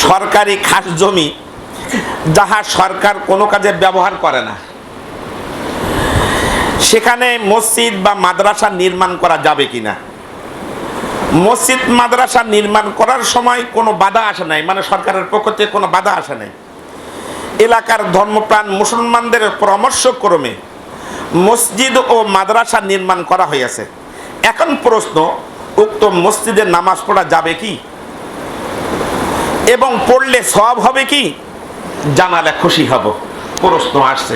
সরকারি খাস জমি যাহা সরকার কোনো কাজে ব্যবহার করে না, সেখানে মসজিদ বা মাদ্রাসা নির্মাণ করা যাবে কিনা? মসজিদ মাদ্রাসা নির্মাণ করার সময় কোনো বাধা আসে নাই, মানে সরকারের পক্ষ থেকে কোনো বাধা আসে নাই। এলাকার ধর্মপ্রাণ মুসলমানদের পরামর্শক্রমে মসজিদ ও মাদ্রাসা নির্মাণ করা হয়েছে। এখন প্রশ্ন, উক্ত মসজিদে নামাজ পড়া যাবে কি এবং পড়লে সওয়াব হবে কি? জানালে খুশি হব। প্রশ্ন আসছে।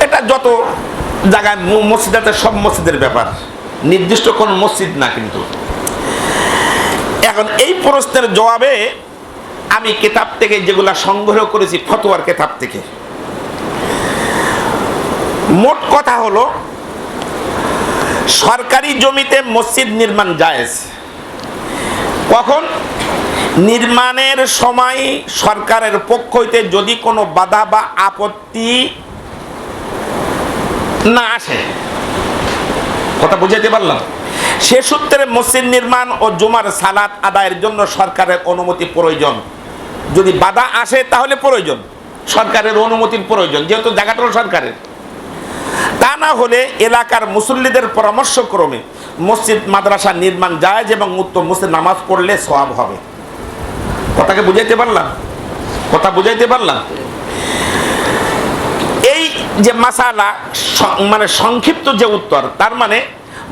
এটা যত জায়গায় মসজিদ আছে, সব মসজিদের ব্যাপার, নির্দিষ্ট কোন মসজিদ না। কিন্তু এখন এই প্রশ্নের জবাবে আমি কিতাব থেকে যেগুলা সংগ্রহ করেছি, ফতোয়ার কিতাব থেকে, মোট কথা হলো সরকারি জমিতে মসজিদ নির্মাণ জায়েজ। কখন? নির্মাণের সময় সরকারের পক্ষ হইতে যদি কোনো বাধা বা আপত্তি না আসে। কথা বুঝাইতে পারলাম? সে সূত্রে মসজিদ নির্মাণ ও জুমার সালাত আদায়ের জন্য সরকারের অনুমতি প্রয়োজন। যদি বাধা আসে তাহলে প্রয়োজন, সরকারের অনুমতির প্রয়োজন, যেহেতু জায়গাটা সরকারের। তা না হলে এলাকার মুসল্লিদের পরামর্শক্রমে মসজিদ মাদ্রাসা নির্মাণ জায়েজ এবং উক্ত মসজিদ নামাজ পড়লে সওয়াব হবে। কথাকে বুঝাইতে পারলাম? কথা বুঝাইতে পারলাম? এই যে মাসালা, মানে সংক্ষিপ্ত যে উত্তর, তার মানে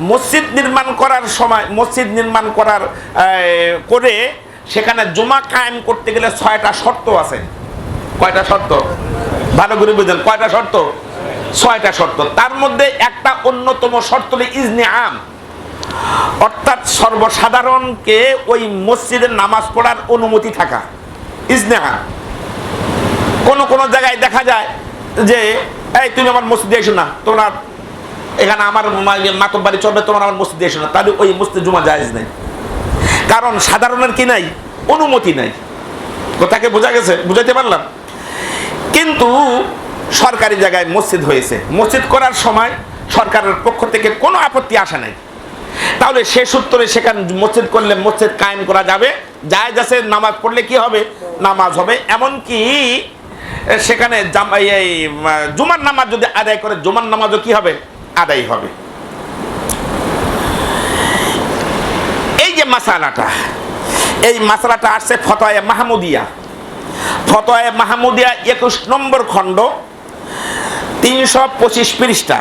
মসজিদ নির্মাণ করার সময়, মসজিদ নির্মাণ করে সেখানে জুমা কায়েম করতে গেলে 6টা শর্ত আছে। কয়টা শর্ত? ভালো করে বুঝেন। কয়টা শর্ত? 6টা শর্ত। তার মধ্যে একটা অন্যতম শর্ত হলো ইজনে আম, অর্থাৎ সর্বসাধারণকে ওই মসজিদে নামাজ পড়ার অনুমতি থাকা। ইজনে আম। কোন জায়গায় দেখা যায় যে এই তুমি আমার মসজিদে এসো না, তোমরা এখানে আমার মাতব্বাড়ি চলবে, তোমার আমার মসজিদে এসো না, তাহলে ওই মসজিদে জুমা জায়েজ নেই। কারণ সাধারণের কি নাই? অনুমতি নাই। কথাকে বোঝা গেছে? বুঝাইতে পারলাম? কিন্তু সরকারি জায়গায় মসজিদ হয়েছে, মসজিদ করার সময় সরকারের পক্ষ থেকে কোনো আপত্তি আসে নাই, তাহলে সে সূত্রে সেখানে মসজিদ করলে মসজিদ কায়েম করা যাবে, জায়েজ আছে। নামাজ পড়লে কি হবে? নামাজ হবে। এমনকি সেখানে জুমার নামাজ যদি আদায় করে, জুমার নামাজও কি হবে? আদায় হবে। এই যে মাসালাটা, এই মাসালাটা আসছে ফতোয়া মাহমুদিয়া। ফতোয়া মাহমুদিয়া 21 নম্বর খণ্ড, 325 পৃষ্ঠা।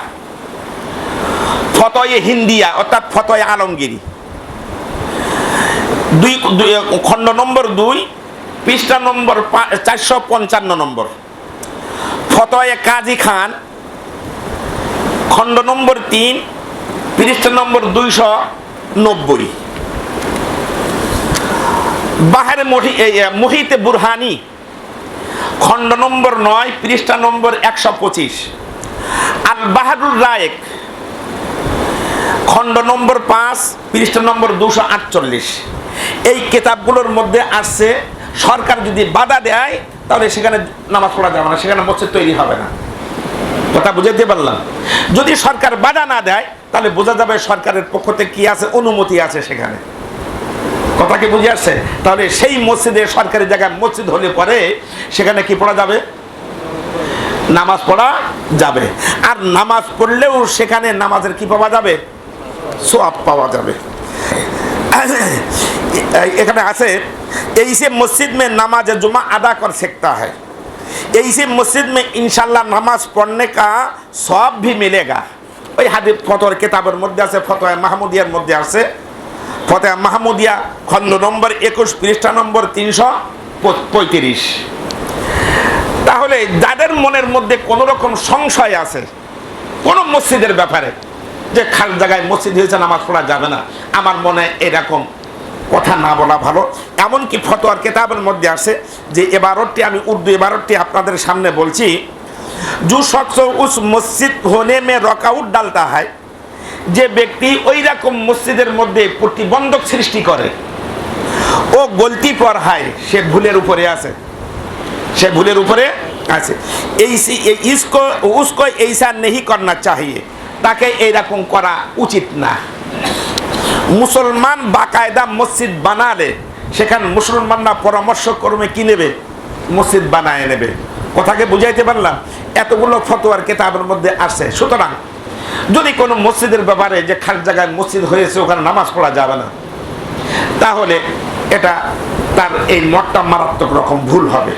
ফতোয়া হিন্দিয়া অর্থাৎ ফতোয়া আলমগীরি, খণ্ড নম্বর 2, পৃষ্ঠা নম্বর 455 নম্বর। ফতোয়া কাজী খান, খণ্ড নম্বর 3, পৃষ্ঠা নম্বর 290। বাহারে মুহিতে বুরহানি, খণ্ড নম্বর 9, পৃষ্ঠা নম্বর 125। আল বাহারুর রায়েক, খণ্ড নম্বর 5, পৃষ্ঠা নম্বর 248। এই কিতাবগুলোর মধ্যে আসছে সরকার যদি বাধা দেয় তাহলে সেখানে নামাজ পড়া যাবে না, সেখানে মসজিদ তৈরি হবে না। কথা বুঝাইতে পারলাম? যদি সরকার বাধা না দেয় তাহলে বোঝা যাবে সরকারের পক্ষ থেকে কি আছে? অনুমতি আছে সেখানে। কথা কি বুঝে আসছে? তাহলে সেই মসজিদে, সরকারি জায়গায় মসজিদ হলে পরে সেখানে কি পড়া যাবে? নামাজ পড়া যাবে। আর নামাজ পড়লেও সেখানে নামাজের কি পাওয়া যাবে? সওয়াব পাওয়া যাবে। এখানে আছে ऐसे मस्जिद में नमाज जुमा अदा कर सकता है, ऐसे मस्जिद में इंशाल्लाह नमाज पढ़ने का सवाब भी मिलेगा। ওই হাদিস ফতোয়ার কিতাবের মধ্যে আছে, ফতোয়া মাহমুদিয়ার মধ্যে আছে। ফতোয়া মাহমুদিয়া খণ্ড নম্বর 21, পৃষ্ঠা নম্বর 335। তাহলে যাদের মনের মধ্যে কোনো রকম সংশয় আছে কোন মসজিদের ব্যাপারে, যে খাল জায়গায় মসজিদ হয়েছে নামাজ পড়া যাবে না, আমার মনে এরকম কথা না বলা ভালো। এমনকি ফতোয়ার কিতাবের মধ্যে আছে যে ইবারতটি, আমি উর্দু ইবারতটি আপনাদের সামনে বলছি। जो शख्स उस मस्जिद होने में रुकावट डालता है, যে ব্যক্তি ওই রকম মসজিদের মধ্যে প্রতিবন্ধক সৃষ্টি করে, ও গলতি পর হয়, সে ভুলের উপরে আছে, সে ভুলের উপরে আছে। उसको ऐसा नहीं करना चाहिए, তাকে এইরকম করা উচিত না। মুসলমান বাকায়দা মসজিদ বানালে সেখানে মুসলমানরা পরামর্শ ক্রমে কি নেবে, মসজিদ বানায় নেবে। কথাকে বুঝাইতে পারলাম? এতগুলো ফতোয়ার কিতাবের মধ্যে আছে। সুতরাং যদি কোনো মসজিদের ব্যাপারে যে খাস জায়গায় মসজিদ হয়েছে ওখানে নামাজ পড়া যাবে না, তাহলে এটা তার এই মতটা মারাত্মক রকম ভুল হবে।